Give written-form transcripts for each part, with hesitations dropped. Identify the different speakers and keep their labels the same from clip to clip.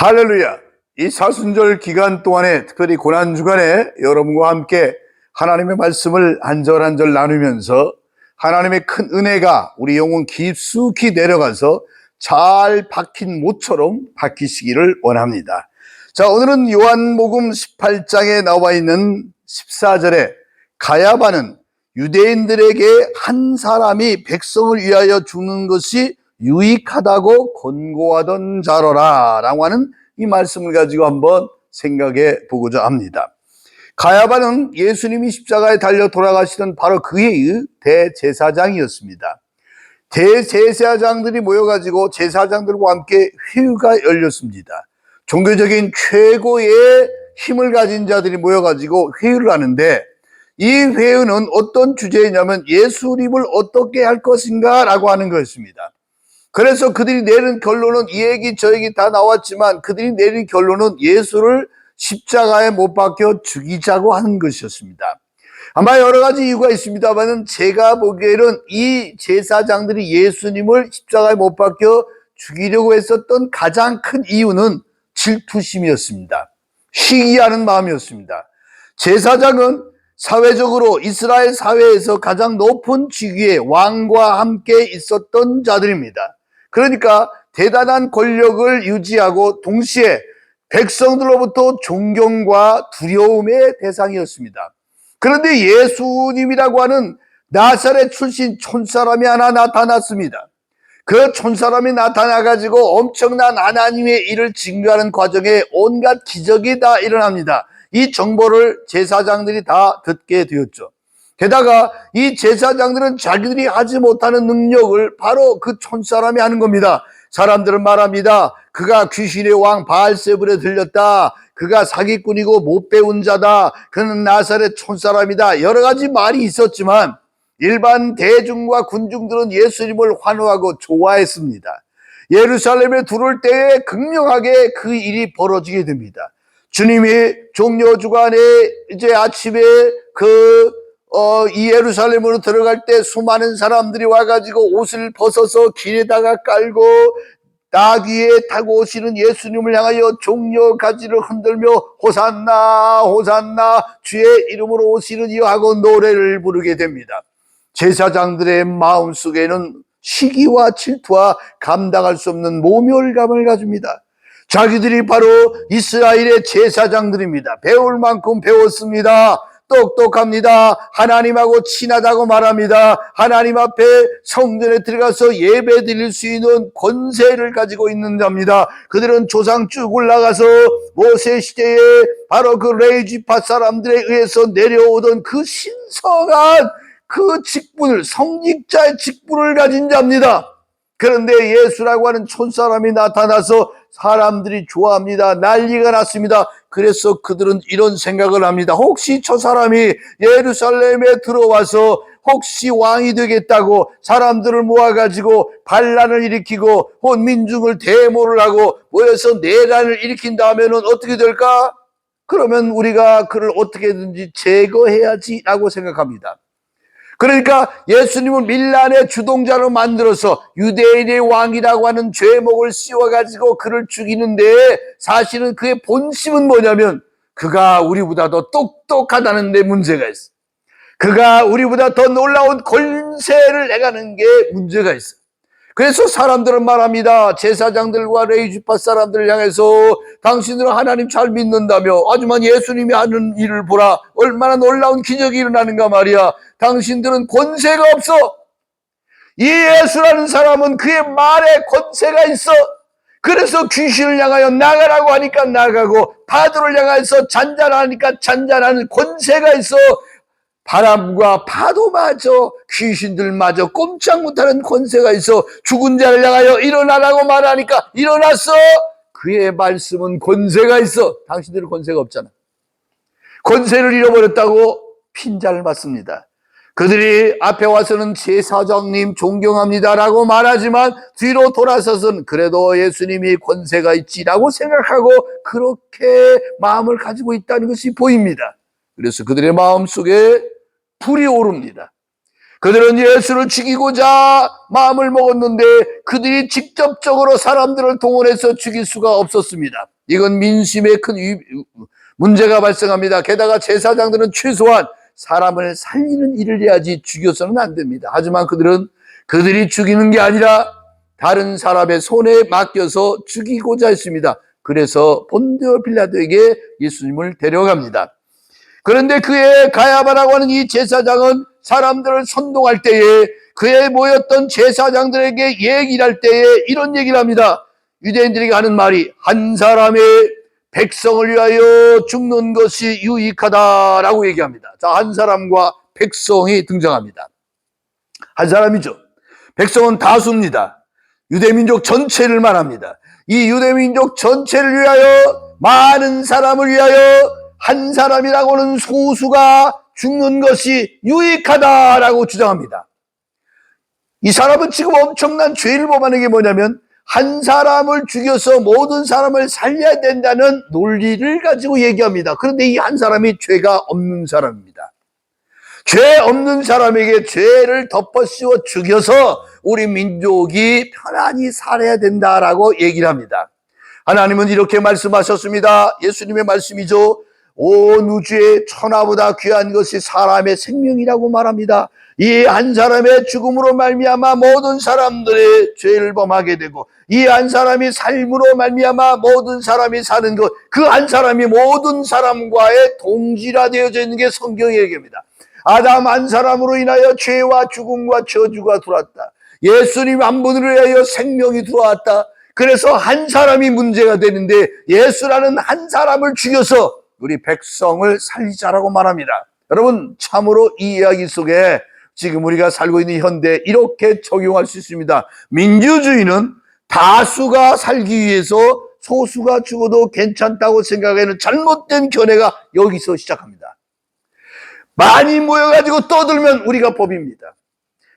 Speaker 1: 할렐루야! 이 사순절 기간 동안에, 특별히 고난주간에 여러분과 함께 하나님의 말씀을 한 절 한 절 나누면서 하나님의 큰 은혜가 우리 영혼 깊숙이 내려가서 잘 박힌 못처럼 박히시기를 원합니다. 자, 오늘은 요한복음 18장에 나와 있는 14절에 가야바는 유대인들에게 한 사람이 백성을 위하여 죽는 것이 유익하다고 권고하던 자로라 라고 하는 이 말씀을 가지고 한번 생각해 보고자 합니다. 가야바는 예수님이 십자가에 달려 돌아가시던 바로 그의 대제사장이었습니다. 대제사장들이 모여가지고 제사장들과 함께 회의가 열렸습니다. 종교적인 최고의 힘을 가진 자들이 모여가지고 회의를 하는데, 이 회의는 어떤 주제냐면 예수님을 어떻게 할 것인가 라고 하는 것입니다. 그래서 그들이 내린 결론은, 이 얘기 저 얘기 다 나왔지만 그들이 내린 결론은 예수를 십자가에 못 박혀 죽이자고 하는 것이었습니다. 아마 여러 가지 이유가 있습니다만 제가 보기에는 이 제사장들이 예수님을 십자가에 못 박혀 죽이려고 했었던 가장 큰 이유는 질투심이었습니다. 시기하는 마음이었습니다. 제사장은 사회적으로 이스라엘 사회에서 가장 높은 직위에 왕과 함께 있었던 자들입니다. 그러니까 대단한 권력을 유지하고 동시에 백성들로부터 존경과 두려움의 대상이었습니다. 그런데 예수님이라고 하는 나사렛 출신 촌사람이 하나 나타났습니다. 그 촌사람이 나타나가지고 엄청난 하나님의 일을 증거하는 과정에 온갖 기적이 다 일어납니다. 이 정보를 제사장들이 다 듣게 되었죠. 게다가 이 제사장들은 자기들이 하지 못하는 능력을 바로 그 촌사람이 하는 겁니다. 사람들은 말합니다. 그가 귀신의 왕 바알세불에 들렸다. 그가 사기꾼이고 못 배운 자다. 그는 나사렛 촌사람이다. 여러 가지 말이 있었지만 일반 대중과 군중들은 예수님을 환호하고 좋아했습니다. 예루살렘에 들어올 때에 극명하게 그 일이 벌어지게 됩니다. 주님이 종려 주간에 이제 아침에 이 예루살렘으로 들어갈 때 수많은 사람들이 와가지고 옷을 벗어서 길에다가 깔고 낙 위에 타고 오시는 예수님을 향하여 종려 가지를 흔들며 호산나 호산나 주의 이름으로 오시는 이여 하고 노래를 부르게 됩니다. 제사장들의 마음속에는 시기와 질투와 감당할 수 없는 모멸감을 가집니다. 자기들이 바로 이스라엘의 제사장들입니다. 배울 만큼 배웠습니다. 똑똑합니다. 하나님하고 친하다고 말합니다. 하나님 앞에 성전에 들어가서 예배 드릴 수 있는 권세를 가지고 있는 자입니다. 그들은 조상 쭉 올라가서 모세 시대에 바로 그 레위지파 사람들에 의해서 내려오던 그 신성한 그 직분을, 성직자의 직분을 가진 자입니다. 그런데 예수라고 하는 촌사람이 나타나서 사람들이 좋아합니다. 난리가 났습니다. 그래서 그들은 이런 생각을 합니다. 혹시 저 사람이 예루살렘에 들어와서 혹시 왕이 되겠다고 사람들을 모아가지고 반란을 일으키고 온 민중을 데모를 하고 모여서 내란을 일으킨다면 어떻게 될까? 그러면 우리가 그를 어떻게든지 제거해야지 라고 생각합니다. 그러니까 예수님을 밀란의 주동자로 만들어서 유대인의 왕이라고 하는 죄목을 씌워가지고 그를 죽이는데, 사실은 그의 본심은 뭐냐면 그가 우리보다 더 똑똑하다는 데 문제가 있어. 그가 우리보다 더 놀라운 권세를 내가는 게 문제가 있어. 그래서 사람들은 말합니다. 제사장들과 레위지파 사람들을 향해서 당신들은 하나님 잘 믿는다며, 하지만 예수님이 하는 일을 보라. 얼마나 놀라운 기적이 일어나는가 말이야. 당신들은 권세가 없어. 이 예수라는 사람은 그의 말에 권세가 있어. 그래서 귀신을 향하여 나가라고 하니까 나가고, 파도를 향해서 잔잔하니까 잔잔하는 권세가 있어. 바람과 파도마저, 귀신들마저 꼼짝 못하는 권세가 있어. 죽은 자를 향하여 일어나라고 말하니까 일어났어. 그의 말씀은 권세가 있어. 당신들은 권세가 없잖아. 권세를 잃어버렸다고 핀잔을 받습니다. 그들이 앞에 와서는 제사장님 존경합니다라고 말하지만 뒤로 돌아서서는 그래도 예수님이 권세가 있지라고 생각하고 그렇게 마음을 가지고 있다는 것이 보입니다. 그래서 그들의 마음속에 불이 오릅니다. 그들은 예수를 죽이고자 마음을 먹었는데 그들이 직접적으로 사람들을 동원해서 죽일 수가 없었습니다. 이건 민심에 큰 문제가 발생합니다. 게다가 제사장들은 최소한 사람을 살리는 일을 해야지 죽여서는 안 됩니다. 하지만 그들은 그들이 죽이는 게 아니라 다른 사람의 손에 맡겨서 죽이고자 했습니다. 그래서 본디오 빌라도에게 예수님을 데려갑니다. 그런데 그의 가야바라고 하는 이 제사장은 사람들을 선동할 때에 그에 모였던 제사장들에게 얘기를 할 때에 이런 얘기를 합니다. 유대인들에게 하는 말이 한 사람의 백성을 위하여 죽는 것이 유익하다라고 얘기합니다. 자, 한 사람과 백성이 등장합니다. 한 사람이죠. 백성은 다수입니다. 유대민족 전체를 말합니다. 이 유대민족 전체를 위하여, 많은 사람을 위하여 한 사람이라고는 소수가 죽는 것이 유익하다라고 주장합니다. 이 사람은 지금 엄청난 죄를 범하는 게 뭐냐면 한 사람을 죽여서 모든 사람을 살려야 된다는 논리를 가지고 얘기합니다. 그런데 이 한 사람이 죄가 없는 사람입니다. 죄 없는 사람에게 죄를 덮어씌워 죽여서 우리 민족이 편안히 살아야 된다라고 얘기를 합니다. 하나님은 이렇게 말씀하셨습니다. 예수님의 말씀이죠. 온 우주의 천하보다 귀한 것이 사람의 생명이라고 말합니다. 이 한 사람의 죽음으로 말미암아 모든 사람들의 죄를 범하게 되고 이 한 사람이 삶으로 말미암아 모든 사람이 사는 것, 그 한 사람이 모든 사람과의 동질화되어져 있는 게 성경의 얘기입니다. 아담 한 사람으로 인하여 죄와 죽음과 저주가 들어왔다. 예수님 한 분으로 인하여 생명이 들어왔다. 그래서 한 사람이 문제가 되는데 예수라는 한 사람을 죽여서 우리 백성을 살리자라고 말합니다. 여러분, 참으로 이 이야기 속에 지금 우리가 살고 있는 현대에 이렇게 적용할 수 있습니다. 민주주의는 다수가 살기 위해서 소수가 죽어도 괜찮다고 생각하는 잘못된 견해가 여기서 시작합니다. 많이 모여가지고 떠들면 우리가 법입니다.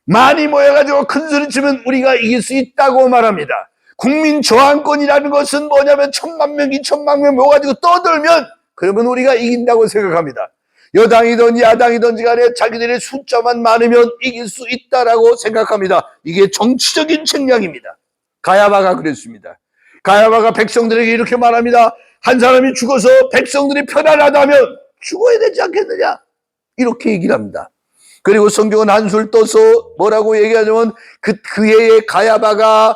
Speaker 1: 많이 모여가지고 큰소리 치면 우리가 이길 수 있다고 말합니다. 국민 저항권이라는 것은 뭐냐면 1000만 명, 2000만 명 모아가지고 떠들면 그러면 우리가 이긴다고 생각합니다. 여당이든 야당이든지 간에 자기들의 숫자만 많으면 이길 수 있다라고 생각합니다. 이게 정치적인 책략입니다. 가야바가 그랬습니다. 가야바가 백성들에게 이렇게 말합니다. 한 사람이 죽어서 백성들이 편안하다면 죽어야 되지 않겠느냐, 이렇게 얘기를 합니다. 그리고 성경은 한술 떠서 뭐라고 얘기하냐면 그 해의 가야바가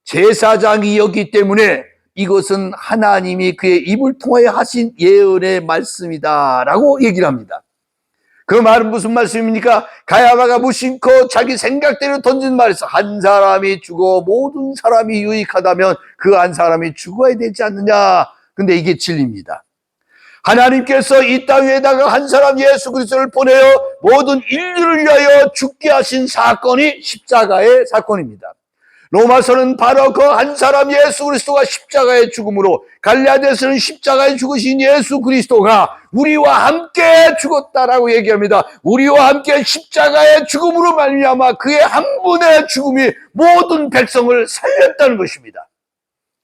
Speaker 1: 제사장이었기 때문에 이것은 하나님이 그의 입을 통하여 하신 예언의 말씀이다 라고 얘기를 합니다. 그 말은 무슨 말씀입니까? 가야바가 무심코 자기 생각대로 던진 말에서 한 사람이 죽어 모든 사람이 유익하다면 그 한 사람이 죽어야 되지 않느냐. 근데 이게 진리입니다. 하나님께서 이 땅 위에다가 한 사람 예수 그리스도를 보내어 모든 인류를 위하여 죽게 하신 사건이 십자가의 사건입니다. 로마서는 바로 그 한 사람 예수 그리스도가 십자가의 죽음으로, 갈라디아서는 십자가에 죽으신 예수 그리스도가 우리와 함께 죽었다라고 얘기합니다. 우리와 함께 십자가의 죽음으로 말미암아 그의 한 분의 죽음이 모든 백성을 살렸다는 것입니다.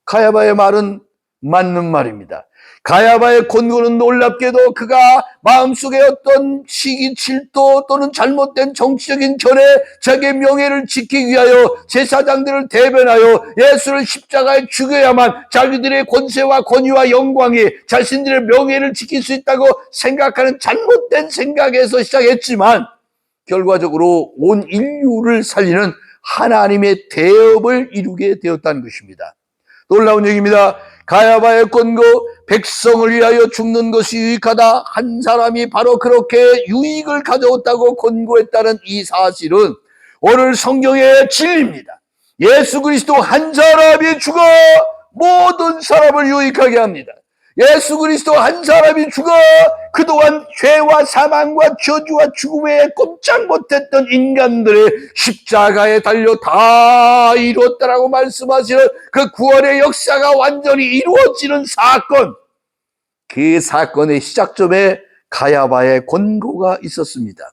Speaker 1: 가야바의 말은 맞는 말입니다. 가야바의 권고는 놀랍게도 그가 마음속에 어떤 시기 질투 또는 잘못된 정치적인 견해, 자기의 명예를 지키기 위하여 제사장들을 대변하여 예수를 십자가에 죽여야만 자기들의 권세와 권위와 영광이 자신들의 명예를 지킬 수 있다고 생각하는 잘못된 생각에서 시작했지만 결과적으로 온 인류를 살리는 하나님의 대업을 이루게 되었다는 것입니다. 놀라운 얘기입니다. 가야바의 권고, 백성을 위하여 죽는 것이 유익하다. 한 사람이 바로 그렇게 유익을 가져왔다고 권고했다는 이 사실은 오늘 성경의 진리입니다. 예수 그리스도 한 사람이 죽어 모든 사람을 유익하게 합니다. 예수 그리스도 한 사람이 죽어 그동안 죄와 사망과 저주와 죽음에 꼼짝 못했던 인간들의 십자가에 달려 다 이루었다라고 말씀하시는 그 구원의 역사가 완전히 이루어지는 사건, 그 사건의 시작점에 가야바의 권고가 있었습니다.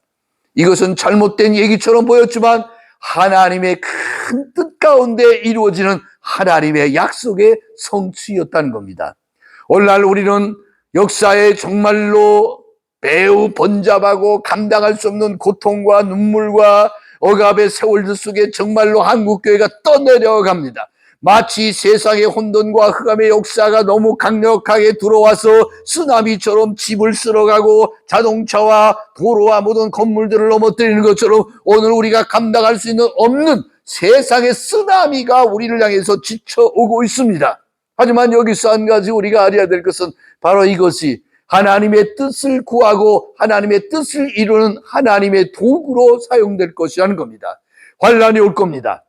Speaker 1: 이것은 잘못된 얘기처럼 보였지만 하나님의 큰 뜻 가운데 이루어지는 하나님의 약속의 성취였다는 겁니다. 오늘날 우리는 역사에 정말로 매우 번잡하고 감당할 수 없는 고통과 눈물과 억압의 세월들 속에 정말로 한국교회가 떠내려갑니다. 마치 세상의 혼돈과 흑암의 역사가 너무 강력하게 들어와서 쓰나미처럼 집을 쓸어가고 자동차와 도로와 모든 건물들을 넘어뜨리는 것처럼 오늘 우리가 감당할 수 있는 없는 세상의 쓰나미가 우리를 향해서 지쳐오고 있습니다. 하지만 여기서 한 가지 우리가 알아야 될 것은 바로 이것이 하나님의 뜻을 구하고 하나님의 뜻을 이루는 하나님의 도구로 사용될 것이라는 겁니다. 환란이 올 겁니다.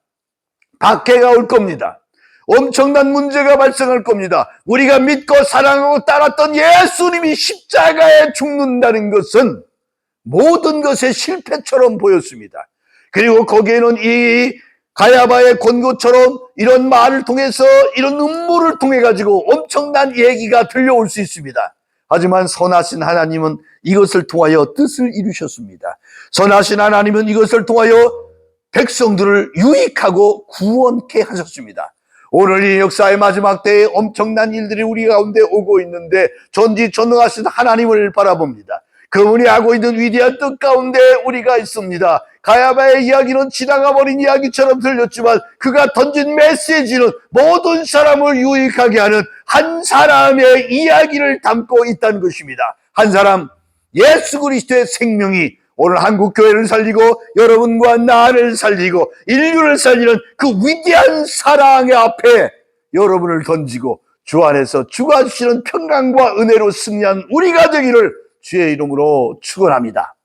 Speaker 1: 박해가 올 겁니다. 엄청난 문제가 발생할 겁니다. 우리가 믿고 사랑하고 따랐던 예수님이 십자가에 죽는다는 것은 모든 것의 실패처럼 보였습니다. 그리고 거기에는 이 가야바의 권고처럼 이런 말을 통해서 이런 음모를 통해 가지고 엄청난 얘기가 들려올 수 있습니다. 하지만 선하신 하나님은 이것을 통하여 뜻을 이루셨습니다. 선하신 하나님은 이것을 통하여 백성들을 유익하고 구원케 하셨습니다. 오늘 이 역사의 마지막 때에 엄청난 일들이 우리 가운데 오고 있는데 전지전능하신 하나님을 바라봅니다. 그분이 하고 있는 위대한 뜻 가운데 우리가 있습니다. 가야바의 이야기는 지나가 버린 이야기처럼 들렸지만 그가 던진 메시지는 모든 사람을 유익하게 하는 한 사람의 이야기를 담고 있다는 것입니다. 한 사람, 예수 그리스도의 생명이 오늘 한국교회를 살리고 여러분과 나를 살리고 인류를 살리는 그 위대한 사랑의 앞에 여러분을 던지고 주 안에서 주가 주시는 평강과 은혜로 승리한 우리가 되기를 주의 이름으로 축원합니다.